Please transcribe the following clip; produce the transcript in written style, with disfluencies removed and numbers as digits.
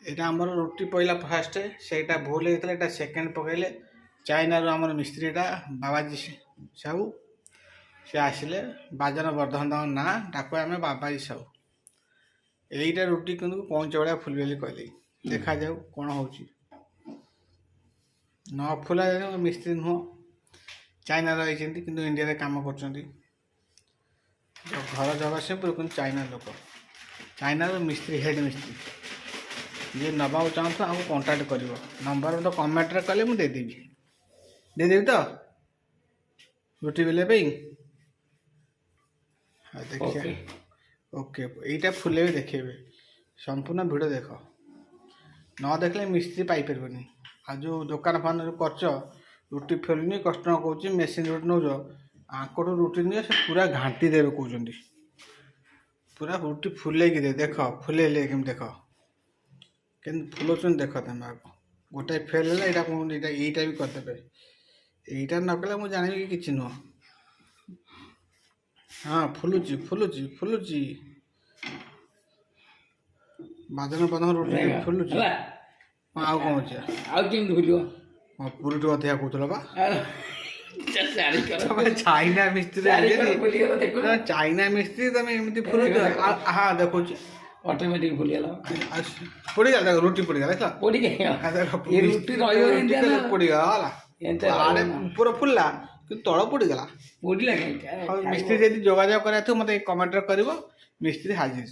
এটা আমার রুটি পইলা ফার্স্ট সেইটা ভুল হয়েছিল, এটা সেকেন্ড পকাইলে। চাইনার আমার মিস্ত্রিটা বাবাজি সাহু সে আসলে বাজার ବର୍ଦ୍ଧମାନ ତାଙ୍କ ନାଁ ତାକୁ ଆମେ ବାବାଜୀ ସାହୁ। ଏଇଟା ରୁଟି କିନ୍ତୁ କଇଁଚ ଭଳିଆ ଫୁଲିବ ବୋଲି କହିଲେ। ଦେଖାଯାଉ କ'ଣ ହେଉଛି। ନ ଫୁଲା ମିସ୍ତ୍ରୀ ନୁହଁ, ଚାଇନାର ରହିଛନ୍ତି କିନ୍ତୁ ଇଣ୍ଡିଆରେ କାମ କରୁଛନ୍ତି। ଘର ଜଗତସିଂହପୁର କିନ୍ତୁ ଚାଇନା ଲୋକ, ଚାଇନାର ମିସ୍ତ୍ରୀ ହେଡ଼୍ ମିସ୍ତ୍ରୀ। ଯିଏ ନେବାକୁ ଚାହୁଁଥିବ ଆମକୁ କଣ୍ଟାକ୍ଟ କରିବ। ନମ୍ବର ତ କମେଣ୍ଟରେ କଲେ ମୁଁ ଦେଇଦେବି ତ ରୁଟି ବେଲିବା ପାଇଁ। ହଁ ଦେଖିବା। ଓକେ, ଏଇଟା ଫୁଲେଇବେ ଦେଖେଇବେ। ସମ୍ପୂର୍ଣ୍ଣ ଭିଡ଼ିଓ ଦେଖ, ନ ଦେଖିଲେ ମିସ୍ତ୍ରୀ ପାଇପାରିବନି। ଆଉ ଯେଉଁ ଦୋକାନ ଫାନ ଯେଉଁ କରୁଛ, ରୁଟି ଫେରୁନି, କଷ୍ଟମର କହୁଛି ମେସିନ୍ ରୁଟି ନେଉଛ, ଆଙ୍କଠୁ ରୁଟି ନିଅ, ସେ ପୁରା ଘାଣ୍ଟି ଦେବେ କହୁଛନ୍ତି। ପୁରା ରୁଟି ଫୁଲେଇକି ଦେବେ। ଦେଖ ଫୁଲେଇଲେ କେମିତି ଦେଖ, କେମିତି ଫୁଲଉଛନ୍ତି ଦେଖ ତମେ। ଆଗ ଗୋଟାଏ ଫେଲ୍ ହେଲେ ଏଇଟା ଏଇଟା ବି କରିଦେବେ। ଏଇଟା ନ କଲେ ମୁଁ ଜାଣିବି କି କିଛି ନୁହଁ। ହଁ ଫୁଲୁଛି ଫୁଲୁଛି ଫୁଲୁଛି, ବାଦନ ବାଦନ ରୁଟି ଫୁଲୁଛି। ହଁ ଆଉ କ'ଣ ଅଛି? ଆଉ କେମିତି ଫୁଲିବ? ହଁ ପୁରୀଠୁ ଅଧିକା କହୁଥିଲ ବା। ଚାଇନା ମିସ୍ତ୍ରୀ, ଚାଇନା ମିସ୍ତ୍ରୀ ତମେ ଏମିତି ଫୁଲୁଛ। ହଁ ଦେଖୁଛି ଅଟୋମେଟିକ ଫୁଲିଗଲା। ପୋଡ଼ିଗଲା, ଦେଖ ରୁଟି ପୋଡ଼ିଗଲା। ପୋଡ଼ିଗଲା ଆଡ଼େ ଉପର ଫୁଲିଲା କିନ୍ତୁ ତଳ ପୋଡ଼ିଗଲା। ମିସ୍ତ୍ରୀ ଯଦି ଯୋଗାଯୋଗ କରିବାକୁ ଥିବ ମୋତେ କମେଣ୍ଟରେ କରିବ। ମିସ୍ତ୍ରୀ ହାଜିର।